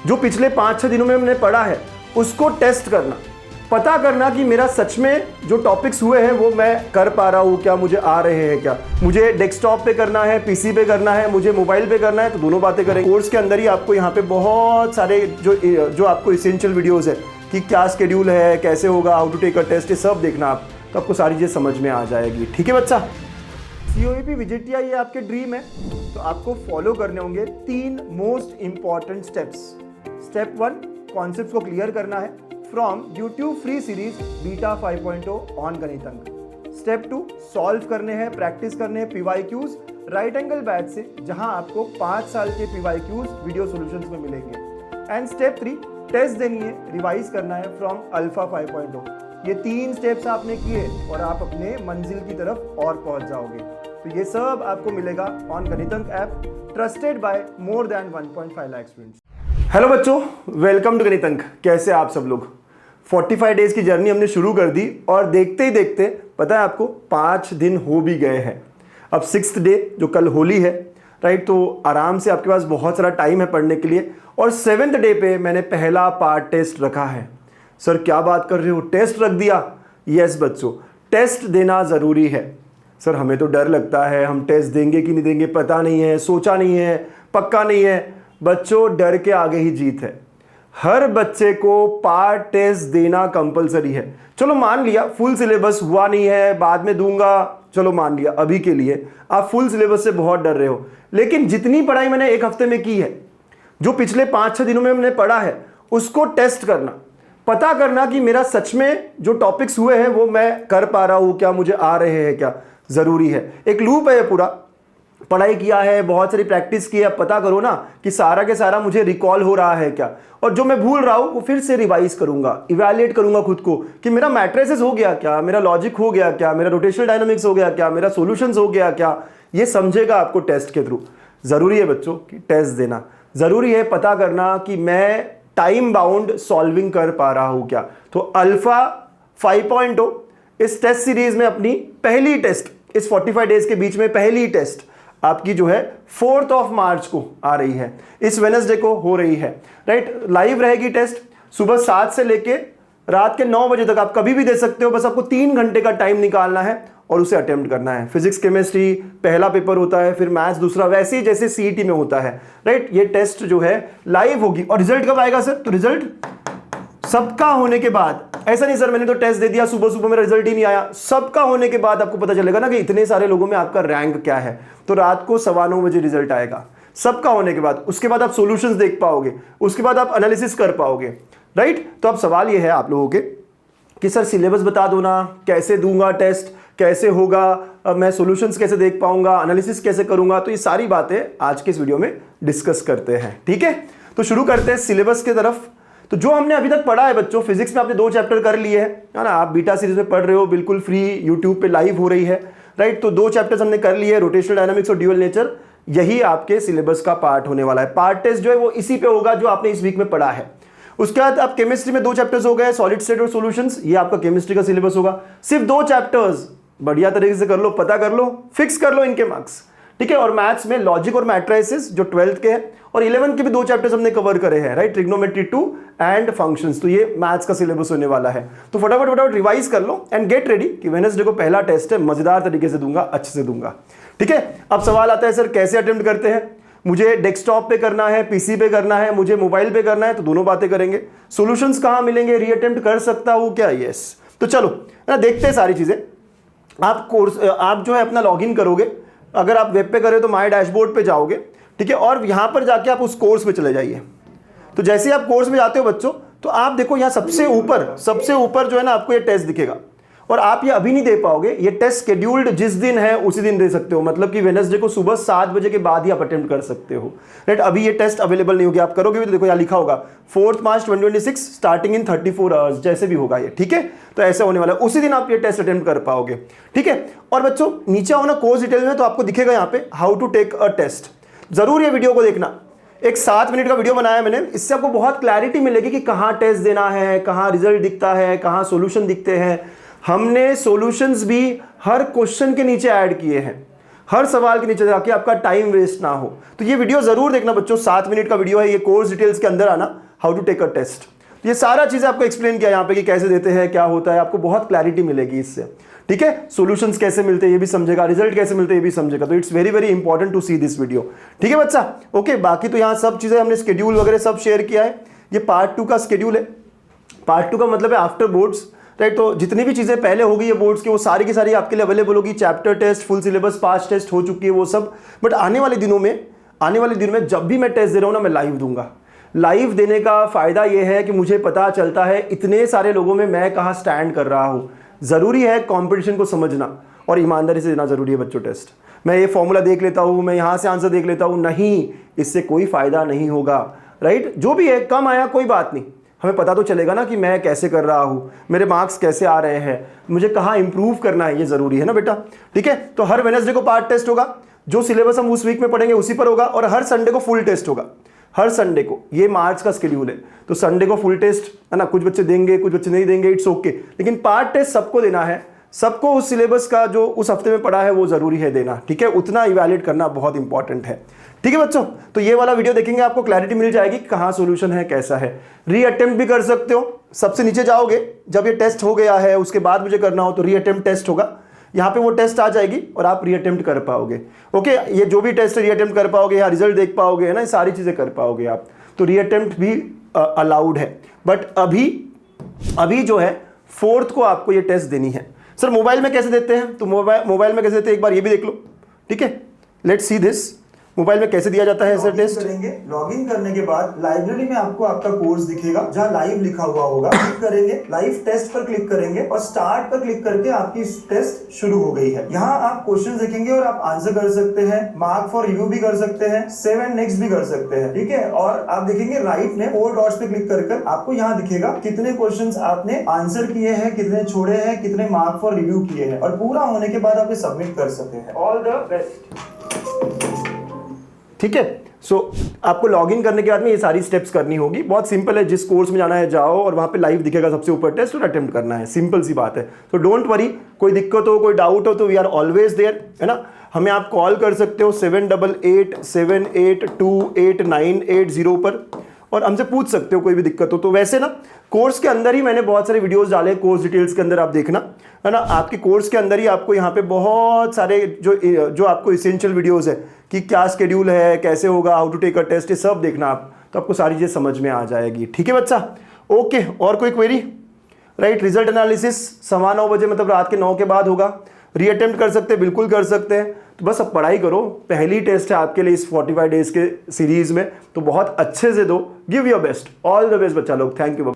जो पिछले 5-6 दिनों में मैंने पढ़ा है उसको टेस्ट करना, पता करना कि मेरा सच में जो टॉपिक्स हुए हैं वो मैं कर पा रहा हूँ क्या, मुझे आ रहे हैं क्या, मुझे डेस्कटॉप पे करना है, पीसी पे करना है, मुझे मोबाइल पे करना है, तो दोनों बातें करेंगे। कोर्स के अंदर ही आपको यहाँ पे बहुत सारे जो आपको इसेंशियल वीडियोज़ है कि क्या शेड्यूल है, कैसे होगा, how to take a test, ये सब देखना आप, तो आपको सारी चीज़ें समझ में आ जाएगी। ठीक है बच्चा। COAP विजिटिया ये आपके ड्रीम है, तो आपको फॉलो करने होंगे 3 most important steps. Step 1, concepts को क्लियर करना है from YouTube free series beta 5.0 on गणित अंक। स्टेप 2, सॉल्व करने हैं, प्रैक्टिस करने हैं PYQs राइट एंगल बैच से, जहां आपको 5 साल के PYQs वीडियो सॉल्यूशंस में मिलेंगे। एंड स्टेप 3, टेस्ट देनी है, रिवाइज करना है फ्रॉम अल्फा 5.0। ये 3 स्टेप्स आपने किए और आप अपने मंजिल की तरफ और पहुंच जाओगे। तो ये सब आपको मिलेगा ऑन गणित अंक app, trusted bye more than 1.5 lakh students. Hello बच्चों, वेलकम टू गणित अंक। कैसे आप सब लोग? 45 डेज की जर्नी हमने शुरू कर दी और देखते ही देखते पता है आपको 5 दिन हो भी गए हैं। अब 6th डे जो कल होली है, राइट, तो आराम से आपके पास बहुत सारा टाइम है पढ़ने के लिए। और 7th डे पे मैंने पहला पार्ट टेस्ट रखा है। सर क्या बात कर रहे हो, टेस्ट रख दिया? यस बच्चों, टेस्ट देना ज़रूरी है। सर हमें तो डर लगता है, हम टेस्ट देंगे कि नहीं देंगे पता नहीं है, सोचा नहीं है, पक्का नहीं है। बच्चों डर के आगे ही जीत है। हर बच्चे को पार्ट टेस्ट देना कंपलसरी है। चलो मान लिया फुल सिलेबस हुआ नहीं है, बाद में दूंगा, चलो मान लिया, अभी के लिए आप फुल सिलेबस से बहुत डर रहे हो। लेकिन जितनी पढ़ाई मैंने एक हफ्ते में की है, जो पिछले 5-6 दिनों में मैंने पढ़ा है, उसको टेस्ट करना, पता करना कि मेरा सच में जो टॉपिक्स हुए हैं वो मैं कर पा रहा हूँ क्या, मुझे आ रहे हैं क्या, ज़रूरी है। एक लूप है पूरा, पढ़ाई किया है, बहुत सारी प्रैक्टिस की है, पता करो ना कि सारा के सारा मुझे रिकॉल हो रहा है क्या, और जो मैं भूल रहा हूँ वो फिर से रिवाइज करूंगा, इवैल्यूएट करूंगा खुद को कि मेरा मैट्रिसेस हो गया क्या, मेरा लॉजिक हो गया क्या, मेरा रोटेशनल डायनामिक्स हो गया क्या, मेरा सॉल्यूशंस हो गया क्या। ये समझेगा आपको टेस्ट के थ्रू। ज़रूरी है बच्चों कि टेस्ट देना, ज़रूरी है पता करना कि मैं टाइम बाउंड सॉल्विंग कर पा रहा हूँ क्या। तो अल्फा 5.0 इस टेस्ट सीरीज में अपनी पहली टेस्ट, इस 45 डेज के बीच में पहली टेस्ट आपकी जो है 4 मार्च को आ रही है, इस वेडनेसडे को हो रही है, राइट। लाइव रहेगी टेस्ट, सुबह 7 से लेके रात के 9 बजे तक आप कभी भी दे सकते हो। बस आपको 3 घंटे का टाइम निकालना है और उसे अटेम्प्ट करना है। फिजिक्स केमिस्ट्री पहला पेपर होता है, फिर मैथ्स दूसरा, वैसे ही जैसे CET में होता है, राइट। ये टेस्ट जो है लाइव होगी। और रिजल्ट कब आएगा सर? तो रिजल्ट सबका होने के बाद, ऐसा नहीं सर मैंने तो टेस्ट दे दिया, सुबह सुबह मेरा रिजल्ट ही नहीं आया। सबका होने के बाद आपको पता चलेगा ना कि इतने सारे लोगों में आपका रैंक क्या है। तो रात को 9:15 बजे रिजल्ट आएगा, सबका होने के बाद। उसके बाद आप सॉल्यूशंस देख पाओगे, उसके बाद आप एनालिसिस कर पाओगे, राइट। तो अब सवाल ये है आप लोगों के कि सर सिलेबस बता दो ना, कैसे दूंगा टेस्ट, कैसे होगा, मैं सॉल्यूशंस कैसे देख पाऊंगा, एनालिसिस कैसे करूंगा। तो ये सारी बातें आज के इस वीडियो में डिस्कस करते हैं, ठीक है। तो शुरू करते हैं सिलेबस की तरफ। तो जो हमने अभी तक पढ़ा है बच्चों, फिजिक्स में आपने 2 चैप्टर कर लिए हैं, है ना। आप बीटा सीरीज में पढ़ रहे हो, बिल्कुल फ्री, यूट्यूब पे लाइव हो रही है, राइट। तो 2 चैप्टर्स हमने कर लिए, रोटेशनल डायनामिक्स और ड्यूअल नेचर। यही आपके सिलेबस का पार्ट होने वाला है। पार्ट टेस्ट जो है वो इसी पे होगा जो आपने इस वीक में पढ़ा है। उसके बाद आप केमिस्ट्री में 2 चैप्टर्स हो गए, सॉलिड स्टेट और सॉल्यूशंस, ये आपका केमिस्ट्री का सिलेबस होगा। सिर्फ 2 चैप्टर्स बढ़िया तरीके से कर लो, पता कर लो, फिक्स कर लो इनके मार्क्स, ठीक है। और मैथ्स में लॉजिक और मैट्रिसेस जो 12th के हैं, और 11th के भी 2 चैप्टर्स हमने कवर करे हैं, राइट। Trigonometry 2 and functions. तो ये मैथ्स का सिलेबस होने वाला है। तो फटाफट रिवाइज कर लो एंड गेट रेडी कि वेडनेसडे को पहला टेस्ट है, मजेदार तरीके से दूंगा, अच्छे से दूंगा, ठीक है। अब सवाल आता है सर कैसे अटेम्प्ट करते हैं? मुझे डेस्कटॉप पे करना है, पीसी पे करना है, मुझे मोबाइल पे करना है, तो दोनों बातें करेंगे। सॉल्यूशंस कहां मिलेंगे, रीअटेम्प्ट कर सकता हूं क्या? यस। तो चलो ना देखते हैं सारी चीजें। आप कोर्स, आप जो है अपना लॉगिन करोगे, अगर आप वेब पे करें तो माय डैशबोर्ड पे जाओगे, ठीक है। और यहां पर जाके आप उस कोर्स पे चले जाइए। तो जैसे ही आप कोर्स में जाते हो बच्चों, तो आप देखो यहां सबसे ऊपर जो है ना आपको ये टेस्ट दिखेगा। और आप ये अभी नहीं दे पाओगे, ये टेस्ट शेड्यूल्ड जिस दिन है उसी दिन दे सकते हो। मतलब कि वेडनेसडे को सुबह 7 बजे के बाद ही आप अटेम्प्ट कर सकते हो, राइट। अभी ये टेस्ट अवेलेबल नहीं होगी, आप करोगे भी तो देखो यहाँ लिखा होगा 4 मार्च 2026 स्टार्टिंग इन 34 आवर्स, जैसे भी होगा ये, ठीक है। तो ऐसा होने वाला है, उसी दिन आप ये टेस्ट अटेम्प्ट कर पाओगे, ठीक है। और बच्चों नीचे आओ ना कोर्स डिटेल में, तो आपको दिखेगा यहाँ पे how to take a test. जरूर ये वीडियो को देखना, एक 7 मिनट का वीडियो बनाया मैंने, इससे आपको बहुत क्लैरिटी मिलेगी कि कहाँ टेस्ट देना है, कहाँ रिजल्ट दिखता है, कहाँ सॉल्यूशन दिखते हैं। हमने सॉल्यूशंस भी हर क्वेश्चन के नीचे ऐड किए हैं, हर सवाल के नीचे जाके आपका टाइम वेस्ट ना हो। तो ये वीडियो जरूर देखना बच्चों, 7 मिनट का वीडियो है, ये कोर्स डिटेल्स के अंदर आना, how to take a test. ये सारा चीजें आपको एक्सप्लेन किया यहाँ पे कि कैसे देते हैं, क्या होता है, आपको बहुत क्लैरिटी मिलेगी इससे, ठीक है। सॉल्यूशंस कैसे मिलते हैं ये भी समझेगा, रिजल्ट कैसे मिलते हैं ये भी समझेगा। तो it's very very important to see this video, ठीक है बच्चा। ओके, बाकी तो यहाँ सब चीजें हमने शेड्यूल वगैरह सब शेयर किया है। ये पार्ट 2 का शेड्यूल है। पार्ट 2 का मतलब है आफ्टर बोर्ड्स, राइट। तो जितनी भी चीजें पहले होगी ये बोर्ड्स की, वो सारी की सारी आपके लिए अवेलेबल होगी। चैप्टर टेस्ट, फुल सिलेबस, पास टेस्ट हो चुकी है वो सब। बट आने वाले दिनों में जब भी मैं टेस्ट दे रहा हूँ ना, मैं लाइव दूंगा। लाइव देने का फायदा ये है कि मुझे पता चलता है इतने सारे लोगों में मैं कहाँ स्टैंड कर रहा हूँ। जरूरी है कंपटीशन को समझना और ईमानदारी से देना जरूरी है बच्चों टेस्ट। मैं ये फॉर्मूला देख लेता हूँ, मैं यहाँ से आंसर देख लेता हूँ, नहीं, इससे कोई फायदा नहीं होगा, राइट। जो भी है कम आया कोई बात नहीं, हमें पता तो चलेगा ना कि मैं कैसे कर रहा हूँ, मेरे मार्क्स कैसे आ रहे हैं, मुझे कहाँ इंप्रूव करना है, ये जरूरी है ना बेटा, ठीक है। तो हर वेडनेसडे को पार्ट टेस्ट होगा, जो सिलेबस हम उस वीक में पढ़ेंगे उसी पर होगा, और हर संडे को फुल टेस्ट होगा। हर संडे को, ये मार्च का शेड्यूल है, तो संडे को फुल टेस्ट है ना। कुछ बच्चे देंगे, कुछ बच्चे नहीं देंगे, इट्स ओके, लेकिन पार्ट टेस्ट सबको देना है। सबको उस सिलेबस का जो उस हफ्ते में पढ़ा है वो जरूरी है देना, ठीक है। उतना इवैल्यूएट करना बहुत इंपॉर्टेंट है, ठीक है बच्चों। तो ये वाला वीडियो देखेंगे, आपको क्लैरिटी मिल जाएगी कहाँ सोल्यूशन है, कैसा है। रीअटेम्प्ट भी कर सकते हो, सबसे नीचे जाओगे, जब ये टेस्ट हो गया है उसके बाद मुझे करना हो तो रीअटेम्प्ट टेस्ट होगा, यहाँ पे वो टेस्ट आ जाएगी और आप रीअटेम्प्ट कर पाओगे। ओके, ये जो भी टेस्ट है रीअटेम्प्ट कर पाओगे, या रिजल्ट देख पाओगे, है ना, ये सारी चीजें कर पाओगे आप। तो रीअटेम्प्ट भी अलाउड है। बट अभी जो है 4th को आपको ये टेस्ट देनी है। सर मोबाइल में कैसे देते हैं? तो मोबाइल में कैसे देते हैं एक बार ये भी देख लो, ठीक है। लेट्स सी दिस, मोबाइल में कैसे दिया जाता है सर टेस्ट? करेंगे, लॉगिन करने के बाद लाइब्रेरी में आपको आपका कोर्स दिखेगा जहां लाइव लिखा हुआ होगा। क्लिक करेंगे, लाइव टेस्ट पर क्लिक करेंगे और स्टार्ट पर क्लिक करके आपकी टेस्ट शुरू हो गई है। यहाँ आप क्वेश्चन देखेंगे और आप आंसर कर सकते हैं, मार्क फॉर रिव्यू भी कर सकते हैं, सेव एंड नेक्स्ट भी कर सकते हैं, ठीक है। और आप देखेंगे राइट में 4 डॉट्स पे क्लिक कर आपको यहाँ दिखेगा कितने क्वेश्चन आपने आंसर किए हैं, कितने छोड़े हैं, कितने मार्क फॉर रिव्यू किए हैं, और पूरा होने के बाद आप ये सबमिट कर सकते हैं। ऑल द बेस्ट, ठीक है। सो आपको लॉगिन करने के बाद में ये सारी स्टेप्स करनी होगी। बहुत सिंपल है, जिस कोर्स में जाना है जाओ और वहां पे लाइव दिखेगा सबसे ऊपर टेस्ट और अटेम्प्ट करना है, सिंपल सी बात है। तो डोंट वरी, कोई दिक्कत हो, कोई डाउट हो तो वी आर ऑलवेज देयर, है ना। हमें आप कॉल कर सकते हो 7887828980 पर, और हमसे पूछ सकते हो कोई भी दिक्कत हो तो। वैसे ना कोर्स के अंदर ही मैंने बहुत सारे वीडियोस डाले, कोर्स डिटेल्स के अंदर आप देखना, है ना। आपके कोर्स के अंदर ही आपको यहाँ पे बहुत सारे जो आपको इसेंशियल वीडियोस है कि क्या शेड्यूल है, कैसे होगा, how to take a test, ये सब देखना आप, तो आपको सारी चीज़ें समझ में आ जाएगी, ठीक है बच्चा। ओके, और कोई क्वेरी? राइट, रिजल्ट एनालिसिस 9:15 बजे, मतलब रात के 9 के बाद होगा। रीअटेम्प्ट कर सकते हैं, बिल्कुल कर सकते हैं। तो बस अब पढ़ाई करो, पहली टेस्ट है आपके लिए इस 45 डेज के सीरीज में, तो बहुत अच्छे से दो, give your best, all the best बच्चा लोग। Thank you.